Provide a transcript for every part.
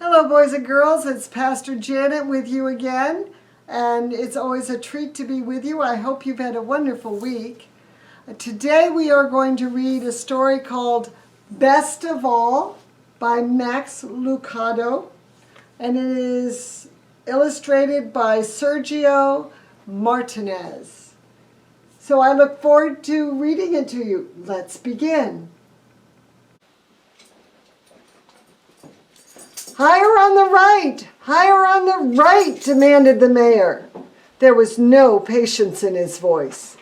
Hello, boys and girls. It's Pastor Janet with you again, and it's always a treat to be with you. I hope you've had a wonderful week. Today we are going to read a story called Best of All by Max Lucado, and it is illustrated by Sergio Martinez. So I look forward to reading it to you. Let's begin. "Higher on the right! Higher on the right!" demanded the mayor. There was no patience in his voice.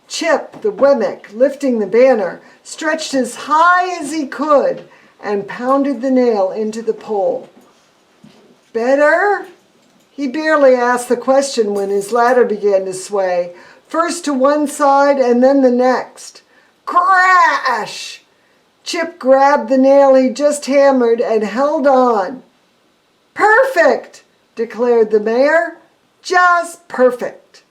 Chip, the Wemmick, lifting the banner, stretched as high as he could and pounded the nail into the pole. "Better?" He barely asked the question when his ladder began to sway, first to one side and then the next. Crash! Chip grabbed the nail he just hammered and held on. "Perfect!" declared the mayor. "Just perfect!"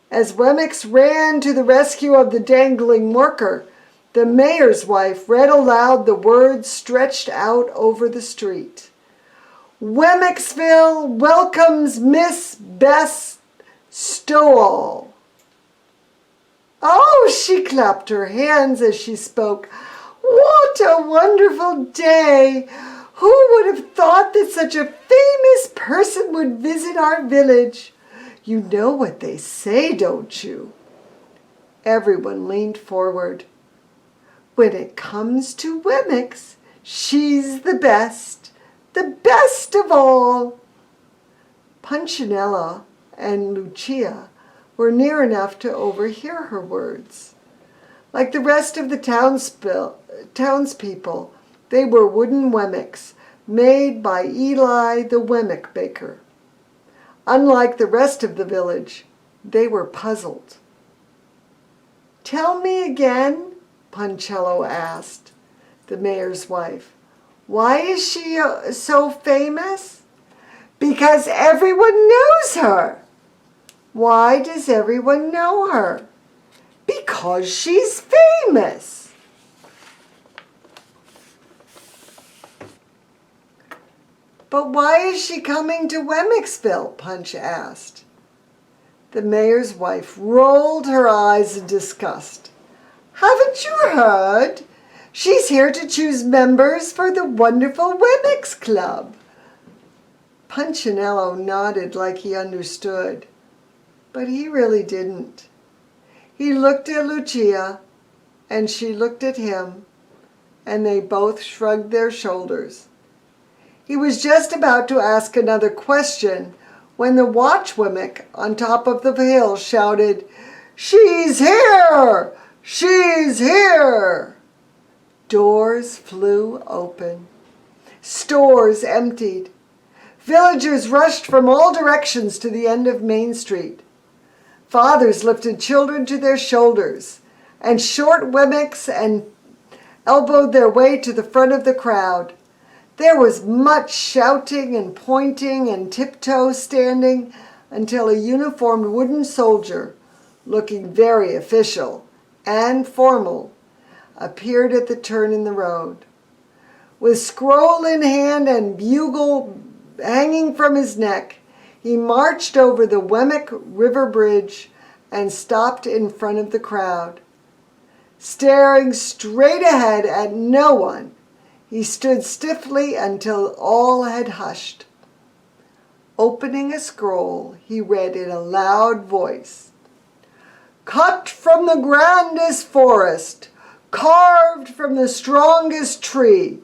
As Wemmicks ran to the rescue of the dangling worker, the mayor's wife read aloud the words stretched out over the street. "Wemmicksville welcomes Miss Bess Stowall." Oh, she clapped her hands as she spoke. "What a wonderful day! Who would have thought that such a famous person would visit our village? You know what they say, don't you?" Everyone leaned forward. "When it comes to Wemmicks, she's the best of all." Punchinello and Lucia were near enough to overhear her words. Like the rest of the townspeople, they were wooden Wemmicks made by Eli the Wemmick baker. Unlike the rest of the village, they were puzzled. "Tell me again," Punchello asked the mayor's wife. "Why is she so famous?" "Because everyone knows her." "Why does everyone know her?" "Because she's famous." "But why is she coming to Wemmicksville?" Punch asked. The mayor's wife rolled her eyes in disgust. "Haven't you heard? She's here to choose members for the wonderful Wemmicks Club." Punchinello nodded like he understood, but he really didn't. He looked at Lucia, and she looked at him, and they both shrugged their shoulders. He was just about to ask another question when the watch Wemmick on top of the hill shouted, "She's here! She's here!" Doors flew open. Stores emptied. Villagers rushed from all directions to the end of Main Street. Fathers lifted children to their shoulders, and short Wemmicks and elbowed their way to the front of the crowd. There was much shouting and pointing and tiptoe standing until a uniformed wooden soldier, looking very official and formal, appeared at the turn in the road. With scroll in hand and bugle hanging from his neck, he marched over the Wemmick River Bridge and stopped in front of the crowd. Staring straight ahead at no one, he stood stiffly until all had hushed. Opening a scroll, he read in a loud voice, "Cut from the grandest forest, carved from the strongest tree,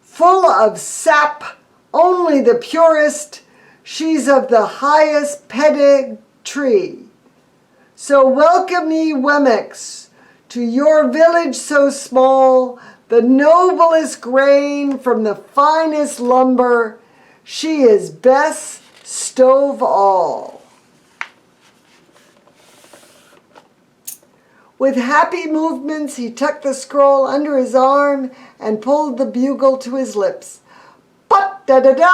full of sap, only the purest, she's of the highest pedigree. So welcome ye Wemmicks, to your village so small, the noblest grain from the finest lumber, she is best stove all." With happy movements, he tucked the scroll under his arm and pulled the bugle to his lips. Pat-da-da-da-ba!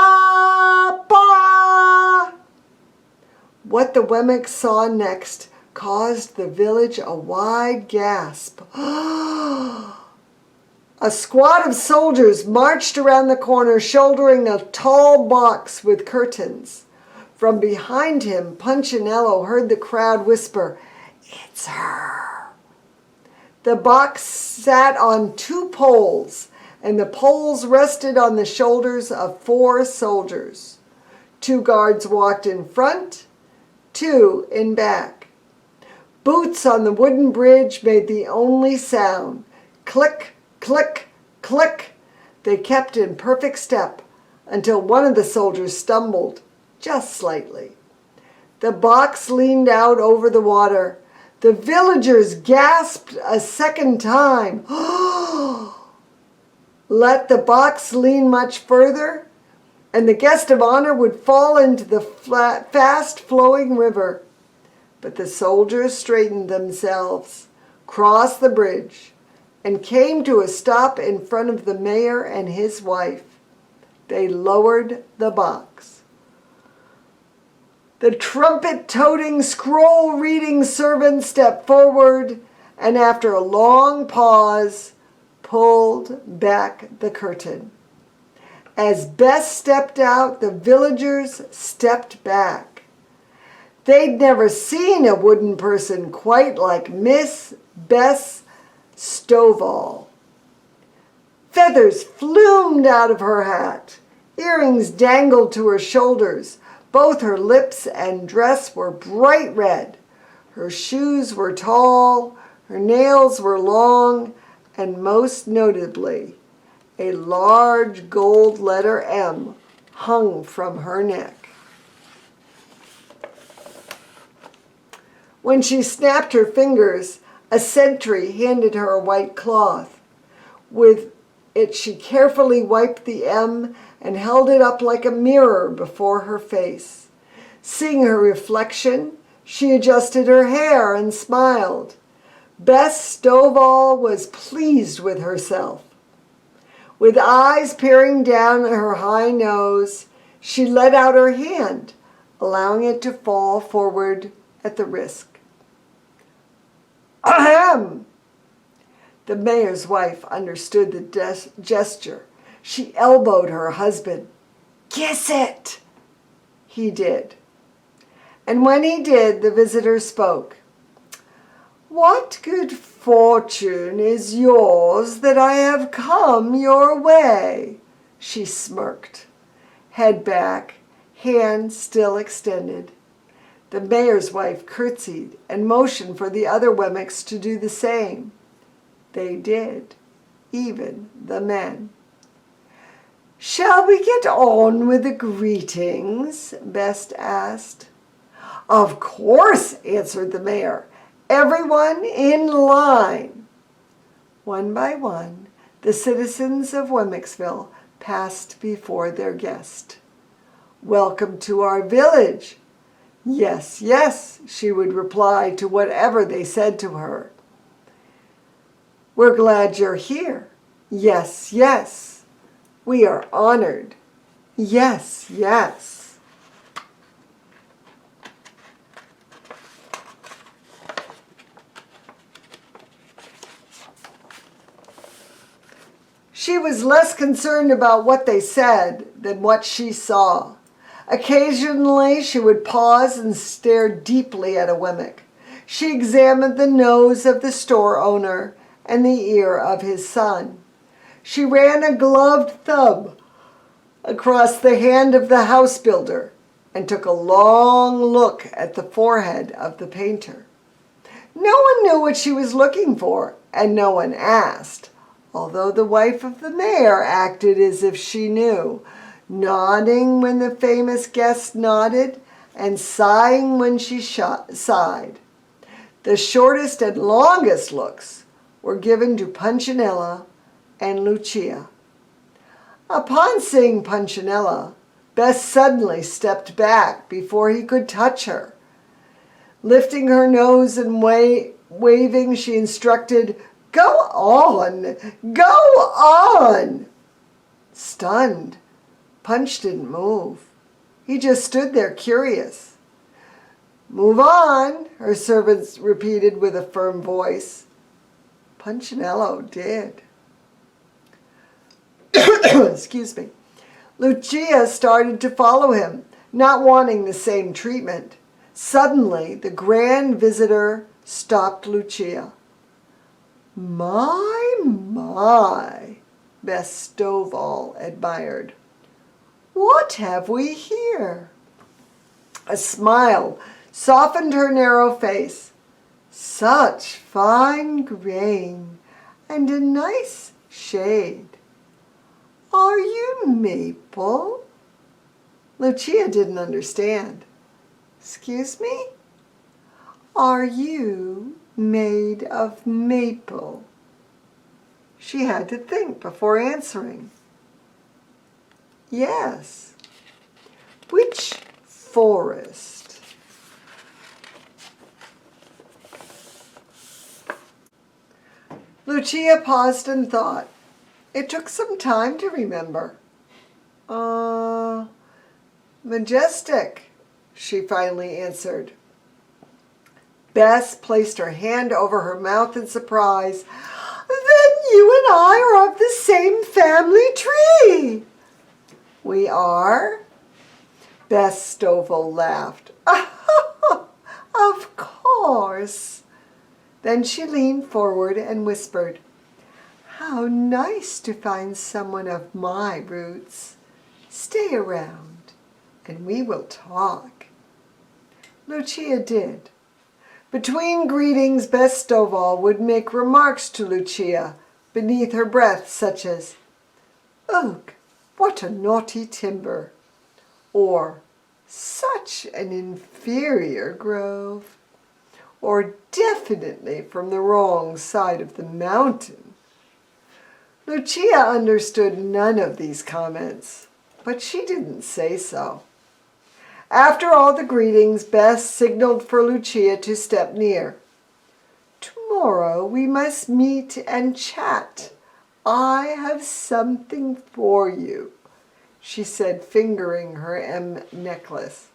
What the Wemmicks saw next caused the village a wide gasp. A squad of soldiers marched around the corner shouldering a tall box with curtains. From behind him, Punchinello heard the crowd whisper, "It's her." The box sat on 2 poles, and the poles rested on the shoulders of 4 soldiers. 2 guards walked in front, 2 in back. Boots on the wooden bridge made the only sound. Click, click, click. They kept in perfect step until one of the soldiers stumbled, just slightly. The box leaned out over the water. The villagers gasped a second time. Let the box lean much further, and the guest of honor would fall into the fast-flowing river. But the soldiers straightened themselves, crossed the bridge, and came to a stop in front of the mayor and his wife. They lowered the box. The trumpet-toting, scroll-reading servant stepped forward and, after a long pause, pulled back the curtain. As Bess stepped out, the villagers stepped back. They'd never seen a wooden person quite like Miss Bess Stovall. Feathers flumed out of her hat. Earrings dangled to her shoulders. Both her lips and dress were bright red. Her shoes were tall, her nails were long, and most notably, a large gold letter M hung from her neck. When she snapped her fingers, a sentry handed her a white cloth. With it, she carefully wiped the M and held it up like a mirror before her face. Seeing her reflection, she adjusted her hair and smiled. Bess Stovall was pleased with herself. With eyes peering down at her high nose, she let out her hand, allowing it to fall forward at the wrist. Ahem! The mayor's wife understood the gesture. She elbowed her husband. Kiss it! He did. And when he did, the visitor spoke. What good fortune is yours that I have come your way? She smirked, head back, hand still extended. The mayor's wife curtsied and motioned for the other Wemmicks to do the same. They did, even the men. Shall we get on with the greetings? Bess asked. Of course, answered the mayor. Everyone in line. One by one, the citizens of Wemmicksville passed before their guest. Welcome to our village. Yes, yes, she would reply to whatever they said to her. We're glad you're here. Yes, yes. We are honored. Yes, yes. She was less concerned about what they said than what she saw. Occasionally, she would pause and stare deeply at a Wemmick. She examined the nose of the store owner and the ear of his son. She ran a gloved thumb across the hand of the house builder and took a long look at the forehead of the painter. No one knew what she was looking for, and no one asked, although the wife of the mayor acted as if she knew, nodding when the famous guest nodded and sighing when she sighed. The shortest and longest looks were given to Punchinella and Lucia. Upon seeing Punchinella, Bess suddenly stepped back before he could touch her. Lifting her nose and waving, she instructed, Go on! Go on! Stunned, Punch didn't move. He just stood there curious. Move on, her servants repeated with a firm voice. Punchinello did. Excuse me. Lucia started to follow him, not wanting the same treatment. Suddenly, the grand visitor stopped Lucia. My, Bess Stovall admired. What have we here? A smile softened her narrow face. Such fine grain and a nice shade. Are you maple? Lucia didn't understand. Excuse me? Are you made of maple? She had to think before answering. Yes. Which forest? Lucia paused and thought. It took some time to remember. Majestic, she finally answered. Bess placed her hand over her mouth in surprise. Then you and I are of the same family tree. We are? Bess Stovall laughed. Of course. Then she leaned forward and whispered, How nice to find someone of my roots. Stay around, and we will talk. Lucia did. Between greetings, Bess Stovall would make remarks to Lucia beneath her breath, such as, Ugh, what a naughty timber, or such an inferior grove, or definitely from the wrong side of the mountain. Lucia understood none of these comments, but she didn't say so. After all the greetings, Bess signaled for Lucia to step near. Tomorrow we must meet and chat. I have something for you, she said, fingering her M necklace.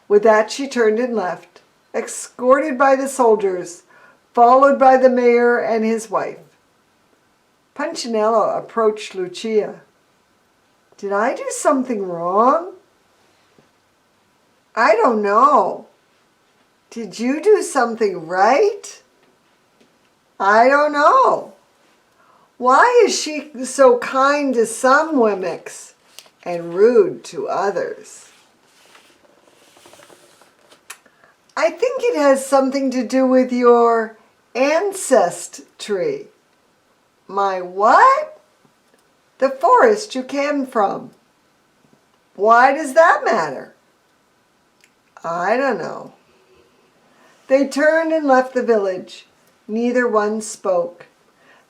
With that she turned and left, escorted by the soldiers, followed by the mayor and his wife. Punchinello approached Lucia. Did I do something wrong? I don't know. Did you do something right? I don't know. Why is she so kind to some Wemmicks and rude to others? I think it has something to do with your ancestry. My what? The forest you came from. Why does that matter? I don't know. They turned and left the village. Neither one spoke.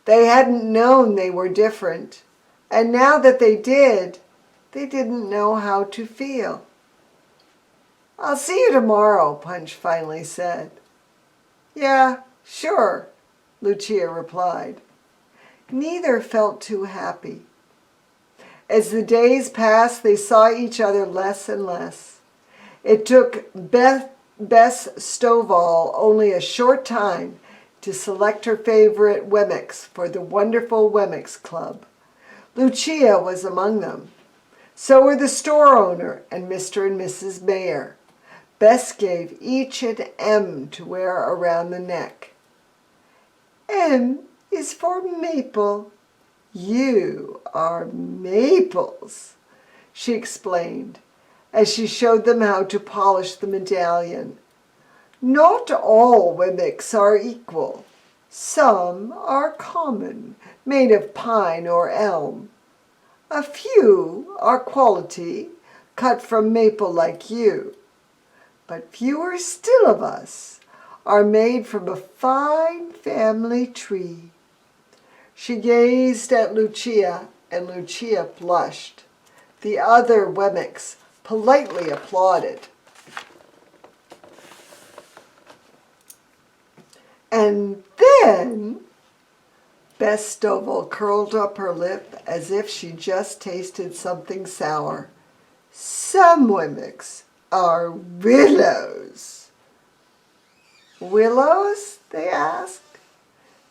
They hadn't known they were different, and now that they did, they didn't know how to feel. I'll see you tomorrow, Punch finally said. Yeah, sure, Lucia replied. Neither felt too happy. As the days passed, they saw each other less and less. It took Bess Stovall only a short time to select her favorite Wemmicks for the wonderful Wemmicks Club. Lucia was among them. So were the store owner and Mr. and Mrs. Mayer. Bess gave each an M to wear around the neck. M is for maple. You are maples, she explained, as she showed them how to polish the medallion. Not all Wemmicks are equal. Some are common, made of pine or elm. A few are quality, cut from maple like you. But fewer still of us are made from a fine family tree. She gazed at Lucia, and Lucia blushed. The other Wemmicks politely applauded. And then Bess Stovall curled up her lip as if she just tasted something sour. Some Wemmicks are willows. Willows? They asked.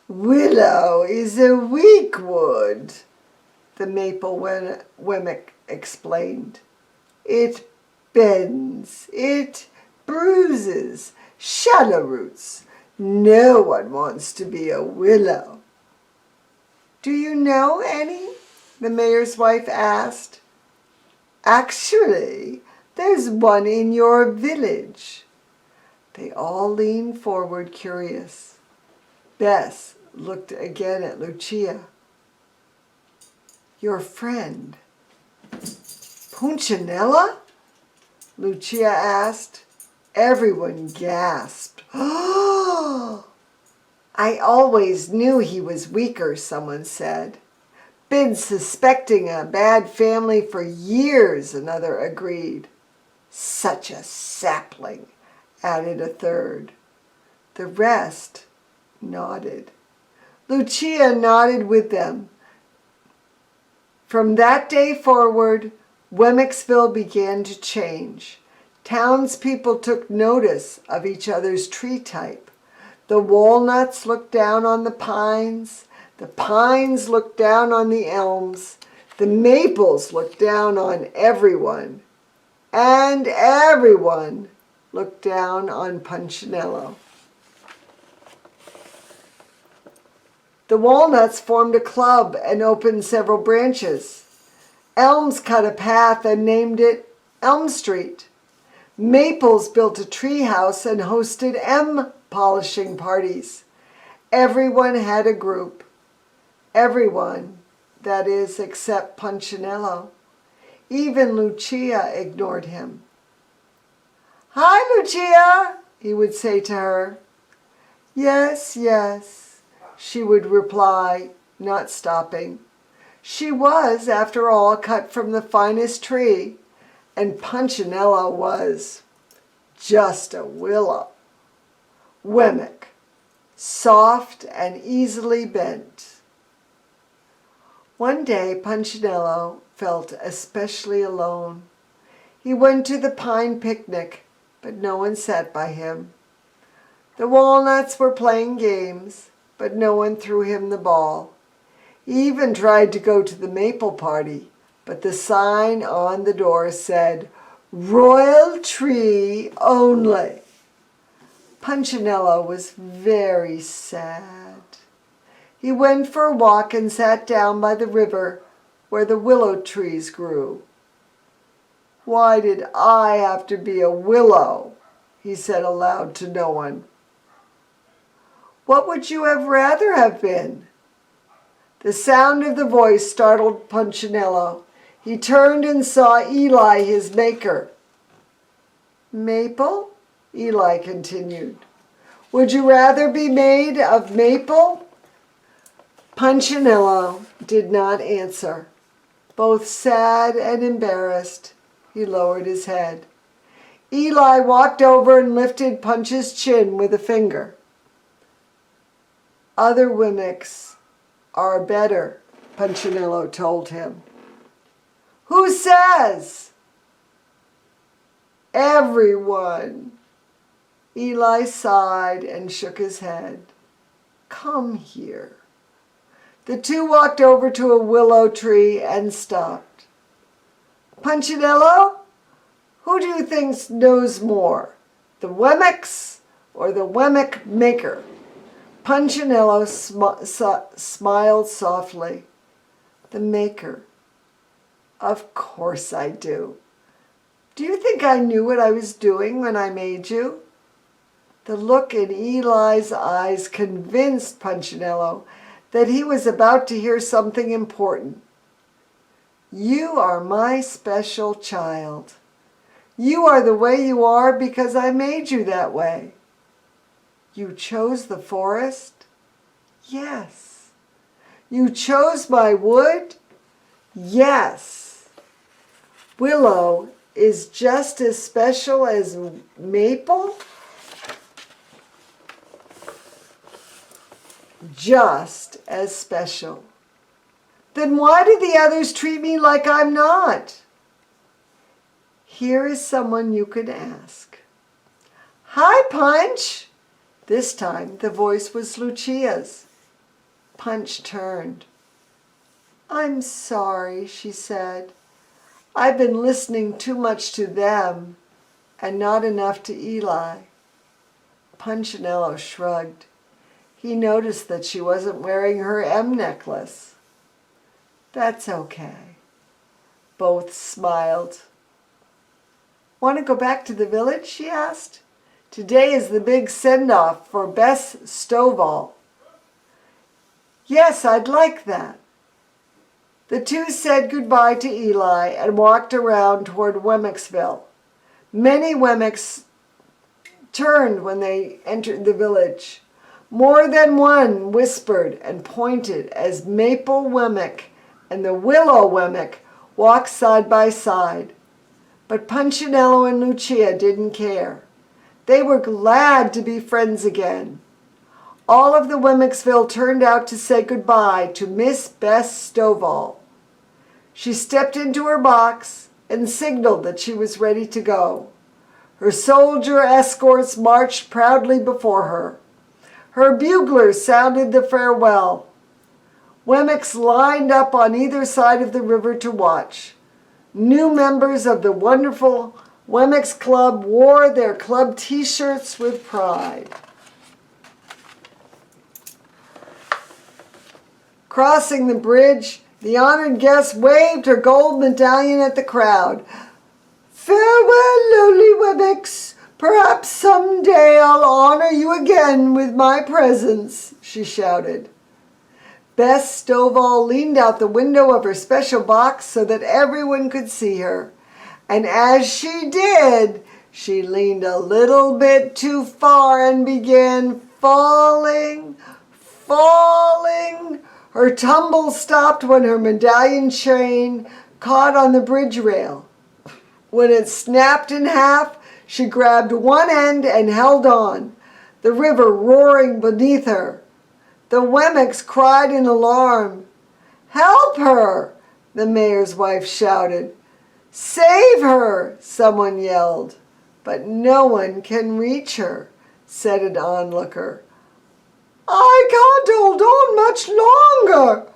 Willow is a weak wood, the maple wemmick explained. It bends, it bruises, shallow roots. No one wants to be a willow. Do you know any? The mayor's wife asked. Actually, there's one in your village. They all leaned forward, curious. Bess looked again at Lucia. Your friend, Punchinella? Lucia asked. Everyone gasped. Oh! I always knew he was weaker, someone said. Been suspecting a bad family for years, another agreed. Such a sapling, added a third. The rest nodded. Lucia nodded with them. From that day forward, Wemmicksville began to change. Townspeople took notice of each other's tree type. The walnuts looked down on the pines looked down on the elms, the maples looked down on everyone, and everyone looked down on Punchinello. The walnuts formed a club and opened several branches. Elms cut a path and named it Elm Street. Maples built a tree house and hosted polishing parties. Everyone had a group. Everyone, that is, except Punchinello. Even Lucia ignored him. Hi, Lucia, he would say to her. Yes, yes, she would reply, not stopping. She was, after all, cut from the finest tree, and Punchinello was just a willow. Wemmick, soft and easily bent. One day Punchinello felt especially alone. He went to the pine picnic, but no one sat by him. The walnuts were playing games, but no one threw him the ball. He even tried to go to the maple party, but the sign on the door said, Royal Tree Only. Punchinello was very sad. He went for a walk and sat down by the river where the willow trees grew. Why did I have to be a willow? He said aloud to no one. What would you have rather have been? The sound of the voice startled Punchinello. He turned and saw Eli, his maker. Maple? Eli continued. Would you rather be made of maple? Punchinello did not answer. Both sad and embarrassed, he lowered his head. Eli walked over and lifted Punch's chin with a finger. Other Wemmicks are better, Punchinello told him. Who says? Everyone. Eli sighed and shook his head. Come here. The two walked over to a willow tree and stopped. Punchinello, who do you think knows more, the Wemmicks or the Wemmick maker? Punchinello smiled softly. The maker. Of course I do. Do you think I knew what I was doing when I made you? The look in Eli's eyes convinced Punchinello that he was about to hear something important. You are my special child. You are the way you are because I made you that way. You chose the forest? Yes. You chose my wood? Yes. Willow is just as special as maple? Just as special. Then why do the others treat me like I'm not? Here is someone you could ask. Hi, Punch! This time the voice was Lucia's. Punch turned. "I'm sorry," she said. "I've been listening too much to them and not enough to Eli." Punchinello shrugged. He noticed that she wasn't wearing her M necklace. "That's okay." Both smiled. "Want to go back to the village?" she asked. "Today is the big send-off for Bess Stovall." "Yes, I'd like that." The two said goodbye to Eli and walked around toward Wemmicksville. Many Wemmicks turned when they entered the village. More than one whispered and pointed as Maple Wemmick and the Willow Wemmick walked side by side. But Punchinello and Lucia didn't care. They were glad to be friends again. All of the Wemmicksville turned out to say goodbye to Miss Bess Stovall. She stepped into her box and signaled that she was ready to go. Her soldier escorts marched proudly before her. Her buglers sounded the farewell. Wemmicks lined up on either side of the river to watch. New members of the wonderful Wemmicks Club wore their club t-shirts with pride. Crossing the bridge, the honored guest waved her gold medallion at the crowd. "Farewell, lowly Wemmicks. Perhaps someday I'll honor you again with my presence," she shouted. Bess Stovall leaned out the window of her special box so that everyone could see her. And as she did, she leaned a little bit too far and began falling. Her tumble stopped when her medallion chain caught on the bridge rail. When it snapped in half, she grabbed one end and held on, the river roaring beneath her. The Wemmicks cried in alarm. "Help her!" the mayor's wife shouted. "Save her!" someone yelled. "But no one can reach her," said an onlooker. "I can't hold on much longer,"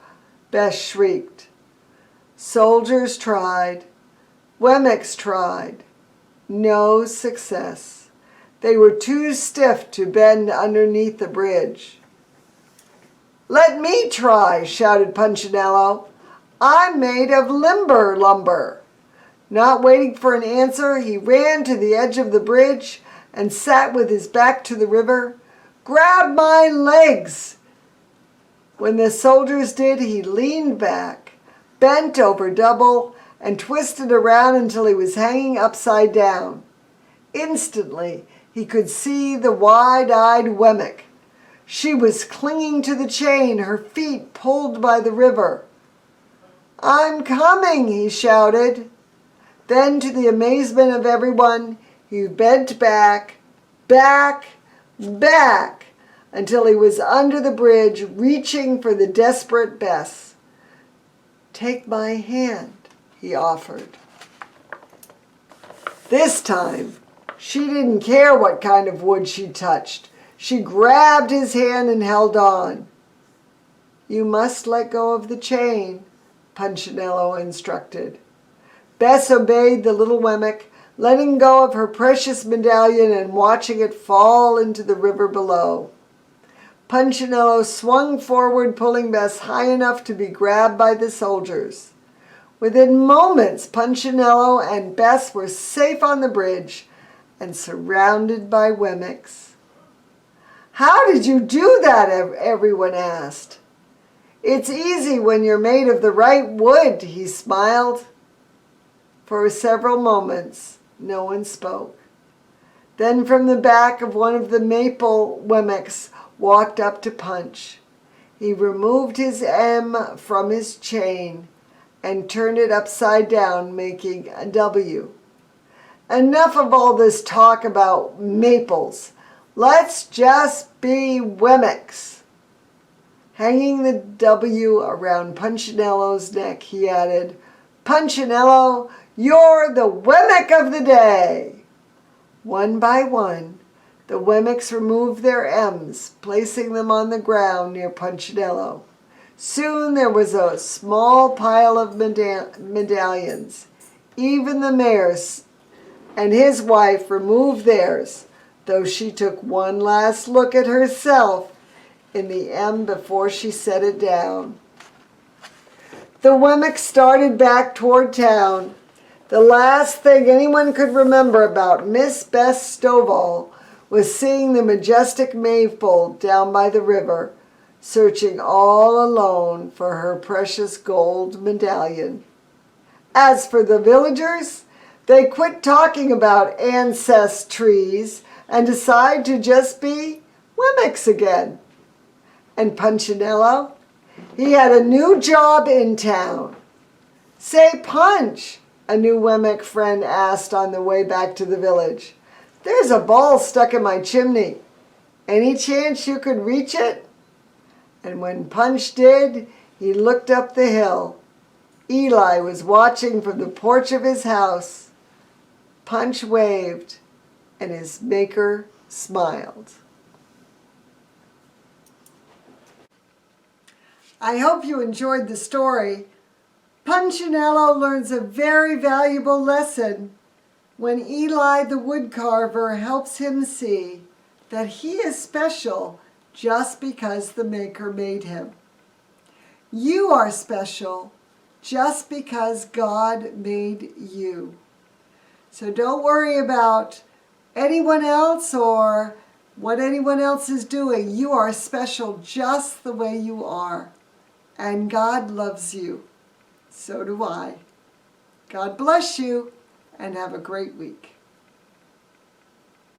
Bess shrieked. Soldiers tried. Wemmicks tried. No success. They were too stiff to bend underneath the bridge. "Let me try," shouted Punchinello. "I'm made of limber lumber." Not waiting for an answer, he ran to the edge of the bridge and sat with his back to the river. "Grab my legs!" When the soldiers did, he leaned back, bent over double, and twisted around until he was hanging upside down. Instantly, he could see the wide-eyed Wemmick. She was clinging to the chain, her feet pulled by the river. "I'm coming," he shouted. Then, to the amazement of everyone, he bent back, until he was under the bridge, reaching for the desperate Bess. "Take my hand," he offered. This time, she didn't care what kind of wood she touched. She grabbed his hand and held on. "You must let go of the chain," Punchinello instructed. Bess obeyed the little Wemmick, letting go of her precious medallion and watching it fall into the river below. Punchinello swung forward, pulling Bess high enough to be grabbed by the soldiers. Within moments, Punchinello and Bess were safe on the bridge and surrounded by Wemmicks. "How did you do that?" everyone asked. "It's easy when you're made of the right wood," he smiled. For several moments, no one spoke. Then from the back of one of the Maple Wemmicks walked up to Punch. He removed his M from his chain and turned it upside down, making a W. "Enough of all this talk about maples. Let's just be Wemmicks." Hanging the W around Punchinello's neck, he added, "Punchinello, you're the Wemmick of the day." One by one, the Wemmicks removed their M's, placing them on the ground near Punchinello. Soon there was a small pile of medallions. Even the mayor and his wife removed theirs, though she took one last look at herself in the M before she set it down. The Wemmicks started back toward town. The last thing anyone could remember about Miss Bess Stovall was seeing the majestic maypole down by the river, searching all alone for her precious gold medallion. As for the villagers, they quit talking about ancestries and decided to just be Wemmicks again. And Punchinello, he had a new job in town. "Say, Punch," a new Wemmick friend asked on the way back to the village, "there's a ball stuck in my chimney. Any chance you could reach it?" And when Punch did, he looked up the hill. Eli was watching from the porch of his house. Punch waved, and his maker smiled. I hope you enjoyed the story. Punchinello learns a very valuable lesson when Eli the woodcarver helps him see that he is special just because the Maker made him. You are special just because God made you. So don't worry about anyone else or what anyone else is doing. You are special just the way you are. And God loves you. So do I. God bless you and have a great week.